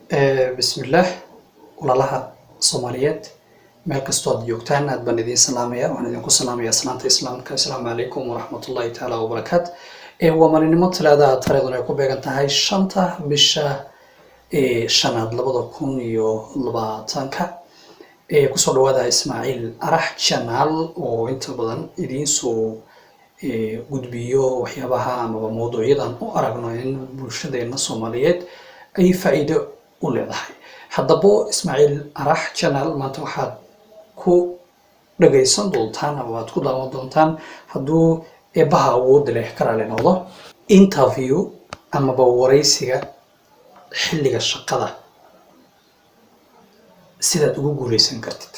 Bismillah walaalaha Soomaaliyeed meel kastoo aad joogtaan aad baan idin salaamaya waxaan idinku salaamayaa salaanta islaamka assalaamu calaykum waraxmatullaahi tacaala wabarakaatu waa maalinimo talaada taariikhdan ay ku beegan tahay 5 bisha shanaad 2020 kusoo dhawaada Ismaaciil Arax channel oo inta badan idiin soo gudbiyo waxyaabaha ama mowduucyadan u aragno in bulshadeena Soomaaliyeed ay faa'iido u leedahay. Haddaba Ismaaciil Arax channel maanta waxaad ku dhageysan doontaan ama waad ku daawan doontaan hadduu eebaha awood leh ka raali noqdo interview ama wareysiga xilliga shaqada sidaad ugu guuleysan kartid.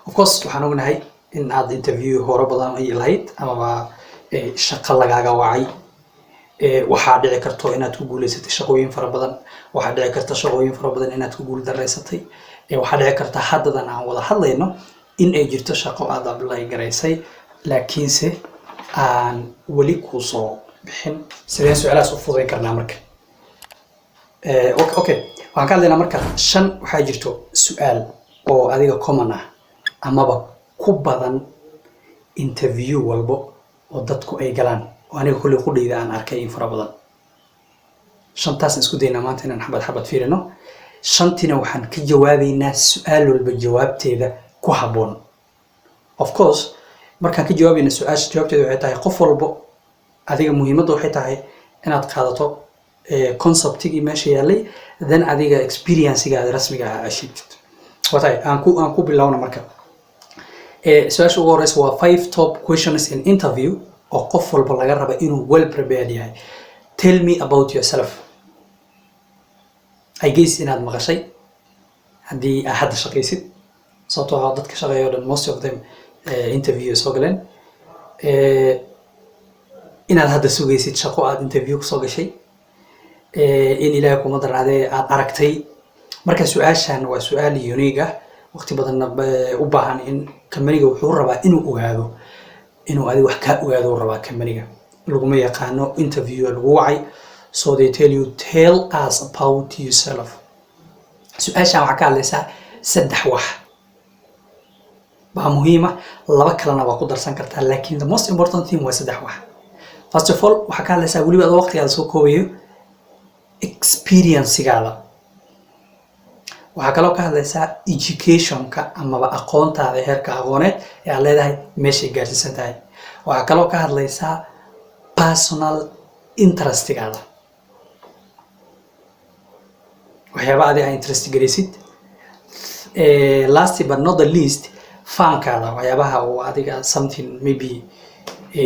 Of course waxaan ognahay in aad interview hore badan ay lahayd ama shaqo lagaaga wacay waxaa dhici karto inaad ku guuleysatay shaqooyin fara badan, waxaa dhici karta shaqooyin fara badan inaad ku guul dareysatay, waxaa dhici karta haddadan aan wada hadlayno in ay jirto shaqo aad apply gareysay laakiinse aan weli ku soo bixin. Sideen su'aalahaas u fududeyn karnaa marka? Okay waxaan ka hadlaynaa marka 5 waxaa jirto su'aal oo adiga common ah amaba ku badan interview walbo oo dadku ay galaan oo aniga kulli qudhayda aan arkay in fara badan. 5taas isku daynaa maanta inaan xabad fiirino. 5tina waxaan ka jawaabaynaa su'aal walba jawaabteeda ku habboon. Of course markaan ka jawaabayna su'aasha jawaabteeda waxay tahay qof walbo adiga muhiimadda waxay tahay inaad qaadato conceptigii meesha yaalay then adiga experience-gaaga rasmiga ah ashidid. Watay aan ku bilowna marka. Su'aasha ugu horeysa waa 5 top questions in interview oo qof walba laga rabo inuu well prepared yahay. Tell me about yourself. I guess inaad maqashay haddii aad hadda shaqaysid sababtoo ah dadka shaqeeyo dhan most of them interview soo galeen inaad hadda sugaysid shaqo aad interview ku soo gashay in ilaahay kuma daraadee aad aragtay. Marka su'aashan waa su'aal unique ah waqti badan u baahan in kamaniga wuxuu rabaa inuu ogaado inuu adiga wax ka ogaado rabaa kamaniga laguma yaqaano interview lagu wacay. So they tell you tell us about yourself. Su'aashan waxaa ka hadlaysaa 3 wax baa muhiim ah, 2 kalena waa ku darsan kartaa laakiin the most important thing waa 3 wax. First of all waxaa ka hadlaysaa weliba adoo waqtigaada soo koobayo experience-gaada. waxaa kaloo ka hadlaysaa education-ka amaba aqoontaada heerka aqooneed ee aad leedahay meeshay gaarsiisan tahay. waxaa kaloo ka hadlaysaa personal interest-gaada waxyaaba adiga interest garaysid. Last but not the least fankaada waxyaabaha oo adiga something maybe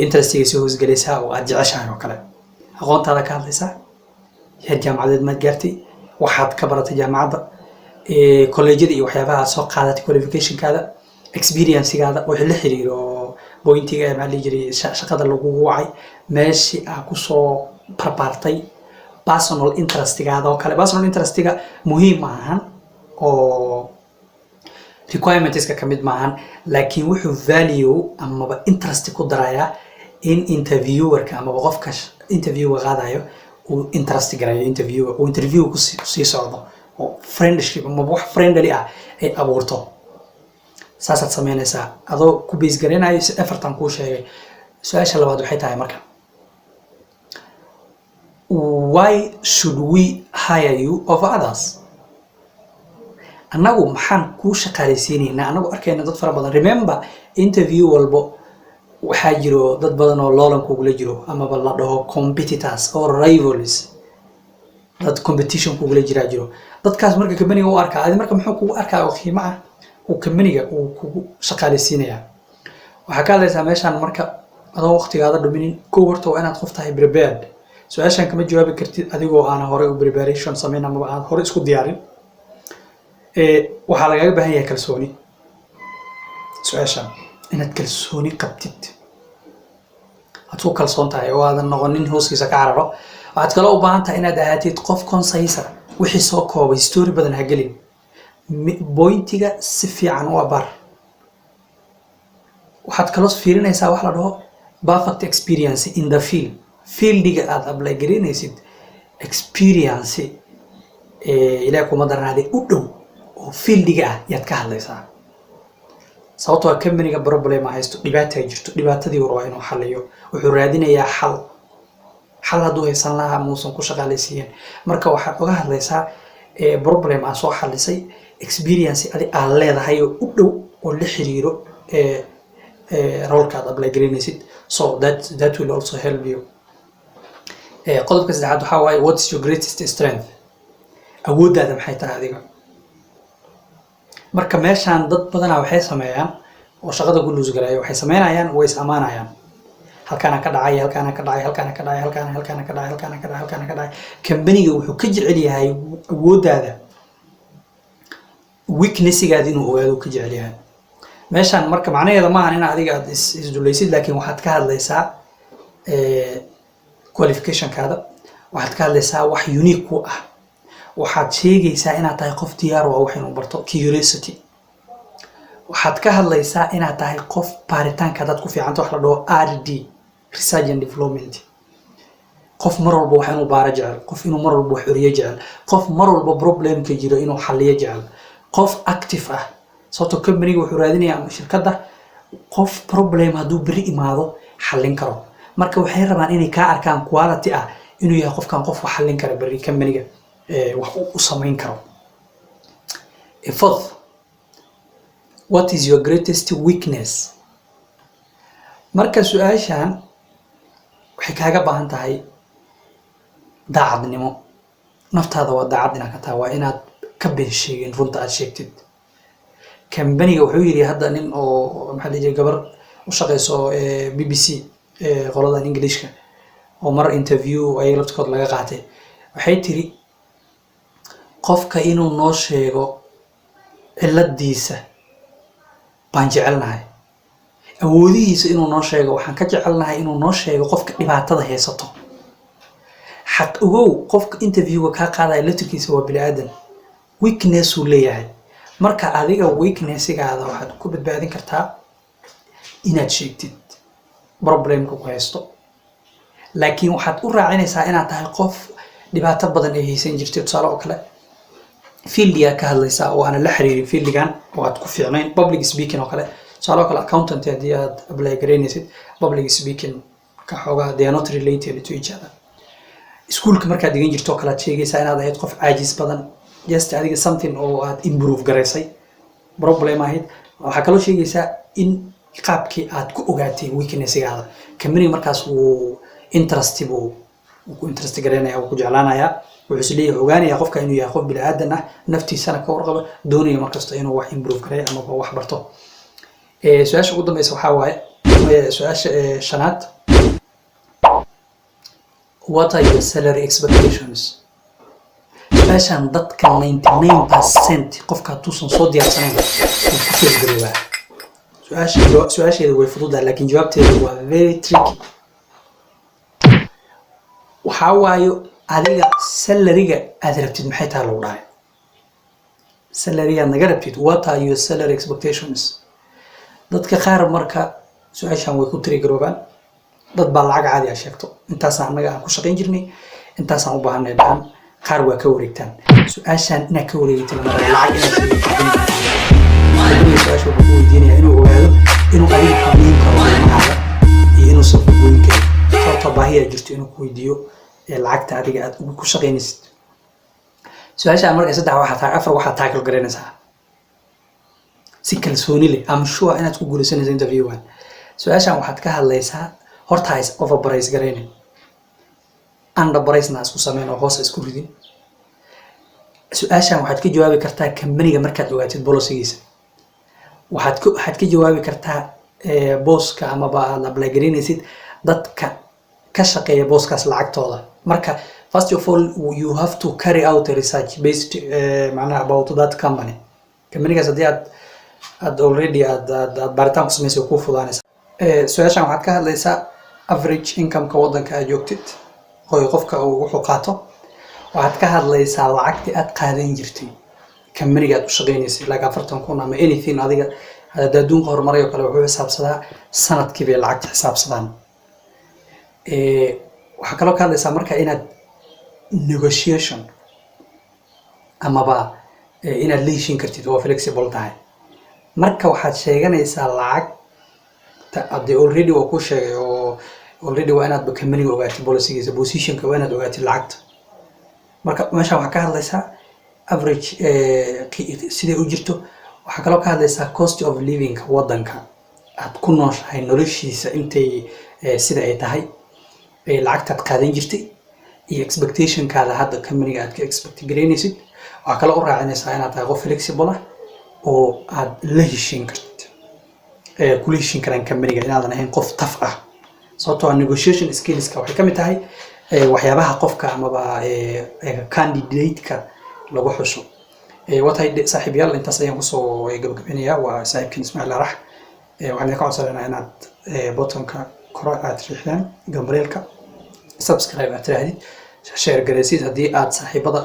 interest-giisa hoos galaysaa oo aad jeceshahay oo kale. aqoontaada ka hadlaysaa heer jaamacadeed maad gaartay, waxaad ka baratay jaamacadda, collegeada iyo waxyaabaha soo qaadatay qualification-kaada, experience-gaada wixii la xiriiro pointiga ma la jiray shaqada lagu wacay meeshii aad ku soo barbaartay. personal interest-gaada oo kale. personal interest-ga muhiim maahan oo requirements-ka kamid maahan laakiin wuxuu value amaba interest ku darayaa in interviewer-ka amaba qofka interview-ga qaadayo uu interest garayo interview ku sii socdo oo friendship ama wax friendly ah ay abuurto. saasaad sameynaysaa adoo ku base garanayo si effortan kuu sheegay. su'aasha labaad waxay tahay marka why should we hire you over others? annagu maxaan kuu shaqaalaysiinaynaa annagu arkayna dad fara badan. Remember interview walbo waxaa jiro dad badan oo loolan kugula jiro amaba la dhaho competitors or rivals. dad competition kugula jiraa jiro. dadkaas marka kamaniga u arkaa adi marka muxuu kugu arkaa oo qiimo ah uu kamaniga uu kugu shaqaalaysiinayaa. waxaa ka hadlaysaa meeshaan marka adoo waqtigaada dhuminin kow horta waa inaad qof tahay prepared. su'aashan kama jawaabi kartid adigoo aan hore u preparation samayn ama aan hore isku diyaarin. waxaa lagaaga baahan yahay kalsooni. su'aashan inaad kalsooni qabtid aad ku kalsoon tahay oo aadan noqonin hooskiisa ka cararo. waxaad kaloo u baahan tahay inaad ahaatid qof concise wixii soo koobay story badan ha gelin. pointiga si fiican u abar. waxaad kaloo fiirinaysaa wax la dhaho perfect experience in the field. fieldiga aad apply gareynaysid experience ilaahay kuma daranaade u dhow oo fieldiga ah yaad ka hadlaysaa sababtoo ah company-ga problem haysto dhibaato jirto dhibaatadii uu rabo inuu xalliyo wuxuu raadinayaa xal hadduu haysan lahaa muusan ku shaqaalaysiiyeen marka waxaad uga hadlaysaa problem aan soo xallisay experience adi aad leedahay oo u dhow oo la xiriiro rolkaad apply garaynaysid so that will also help you qodobka saddexaad waxaa waaye what's your greatest strength awooddaada maxay tahay adiga marka meeshaan dad badanaa waxay sameeyaan oo shaqada ku luus galaya waxay sameynayaan way is amaanayaan halkaana ka dhacay halkaana ka dhacay halkaana ka dhacay halkaana ka dhacay halkaana ka dhacay halkaana ka dhacay company-ga wuxuu ka jecel yahay awooddaada weakness-igaada inuu ogaado ka jecel yahay meeshaan marka macnaheeda maahan in adiga aad isdulaysid laakiin waxaad ka hadlaysaa qualificationkaada waxaad ka hadlaysaa wax unique ku ah waxaad sheegaysaa inaad tahay qof diyaar waa wax inuu barto curiosity waxaad ka hadlaysaa inaad tahay qof baaritaanka dad ku fiicanta wax la dhaho RD research and development qof mar walba wax inuu baaro jecel qof inuu mar walba wax xoriyo jecel qof mar walba problemka jiro inuu xalliyo jecel qof active ah sababtoo company-ga wuxuu raadinayaa ama shirkadda qof problem hadduu beri imaado xallin karo marka waxay rabaan inay kaa arkaan quality ah inuu yahay qofkan qof wax xallin kara beri company-ga wax u samayn karo fourth what is your greatest weakness marka su-aashan waxay kaaga baahan tahay daacadnimo naftaada waa daacad inaad ka tahay waa inaad ka been sheegin runta aad sheegtid company-ga wuxuu yidhi hadda nin oo maxaa la jiray gabar u shaqeyso BBC qoladan Englishka oo mar interview ay laftood laga qaatay waxay tiri qofka inuu noo sheego ciladiisa baan jecelnahay awoodihiisa inuu noo sheego waxaan ka jecelnahay inuu noo sheego qofka dhibaatada haysato xaq ogow qofka interviewga ka qaadaya laftirkiisa waa bini aadan weakness uu leeyahay marka adiga weakness-igaada waxaad ku badbaadin kartaa inaad sheegtid problemka ku haysto laakiin waxaad u raacinaysaa inaad tahay qof dhibaato badan ay haysan jirtay tusaale oo kale fieldiga ka hadlaysaa oo aan la xiriirin fieldigan oo aad ku fiicnayn public speaking oo kale tusaale oo kale accountant haddii aad apply garaynaysid public speaking ka xoogaa they are not related to each other iskuulka markaad dhigan jirto oo kale aad sheegaysaa inaad ahayd qof caajis badan just adiga something oo aad improve garaysay problem ahayd waxaa kaloo sheegaysaa in qaabkii aad ku ogaatay weakness-igaada company markaas uu interest garaynaya uu ku jeclaanayaa wuxuu isleeyahay ogaanaya qofka inuu yahay qof bini aadan ah naftiisana ka warqabo doonaya markasta inuu wax improve gareeyo ama wax barto su-aasha ugu dambeysa waxaa waaye su-aasha shanaad what are your salary expectations su-aashan dadka 99% qofka hatuusan soo diyaarsanayn wuu ku feelgaroobaa su-aasheeda way fududahay laakiin jawaabteeda waa very tricky waxaa waayo adiga salariga aad rabtid maxay tahay lagu dhahay salariga aad naga rabtid what are your salary expectations dadka qaar marka su-aashan way ku tirigaroobaan dad baa lacag caadi ah sheegto intaasaan annaga aan ku shaqayn jirnay intaasaan u baahanay dhahan qaar waa ka wareegtaan su-aashan inaad ka wareegtid lacag inaad su-aasha wuxuu ku weydiinayaa inuu ogaado inuu adiga xubniin karo qiimahaada iyo inuusan ku goyn karin sababtoo baahiyaa jirto inuu ku weydiiyo lacagta adiga aad ku shaqaynaysid su-aashaan marka afar waxaad taakal garaynaysaa si kalsooni leh am sure inaad ku guulaysanayso interviewgan su-aashaan waxaad ka hadlaysaa horta ha is overprice garaynin underprice-na isku sameyn oo hoos isku ridin su-aashaan waxaad ka jawaabi kartaa company-ga markaad ogaatid policy-giisa waxaad ka jawaabi kartaa booska amaba aad apply garaynaysid dadka ka shaqeeya booskaas lacagtooda marka first of all you have to carry out a research based macnaha about that company-gaas haddii aad already aad baaritaan ku samaysay oo kuu fudaanaysa su-aashaan waxaad ka hadlaysaa average income-ka waddanka aad joogtid oo qofka wuxuu qaato waxaad ka hadlaysaa lacagtii aad qaadan jirtay company-ga aad u shaqaynaysay like 40,000 ama anything adiga hadda adduunka horumaray oo kale wuxuu xisaabsadaa sanadkii bay lacagta xisaabsadaan waxaa kaloo ka hadlaysaa marka inaad negotiation amaba inaad la heshiin kartid oo flexible tahay. marka waxaad sheeganaysaa lacagta haddii already waa ku sheegay oo already waa inaad company ogaatid policygiisa positionka waa inaad ogaatid lacagta. marka meeshaan waxaa ka hadlaysaa average sidee u jirto. waxaa kaloo ka hadlaysaa cost of living wadanka aad ku nooshahay noloshiisa intay sida ay tahay lacagtaad qaadan jirtay iyo expectationkaada hadda company aad ka expect gareynaysid. waxaa kaloo u raacinaysaa inaad tahay qof flexible ah oo aad la heshiin kartid kula heshiin karaan company-ga inaadan ahayn qof taf ah. sababtoo negotiation skillska waxay ka mid tahay waxyaabaha qofka amaba candidate-ka lagu xuso. watay saaxiibayaal intaas ayaan kusoo gabagabinayaa. waa saaxiibkiin Ismaaciil Arax. waxaan idinka codsanaynaa inaad buttonka kore aad riixdaan gambareelka subscribe aad tirahdid share garaysid. haddii aad saaxiibada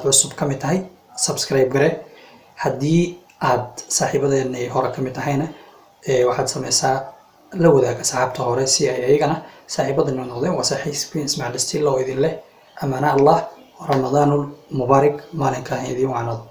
cusub ka mid tahay subscribe gare. haddii aad saaxiibadeena hore ka mid tahayna waxaad sameysaa la wadaag asxaabta hore si ay ayagana saaxiibadana noqdeen. waa saaxiibkiin Ismaaciil Still oo idin leh amaana Allah. رمضان مبارك مالك idin waanado.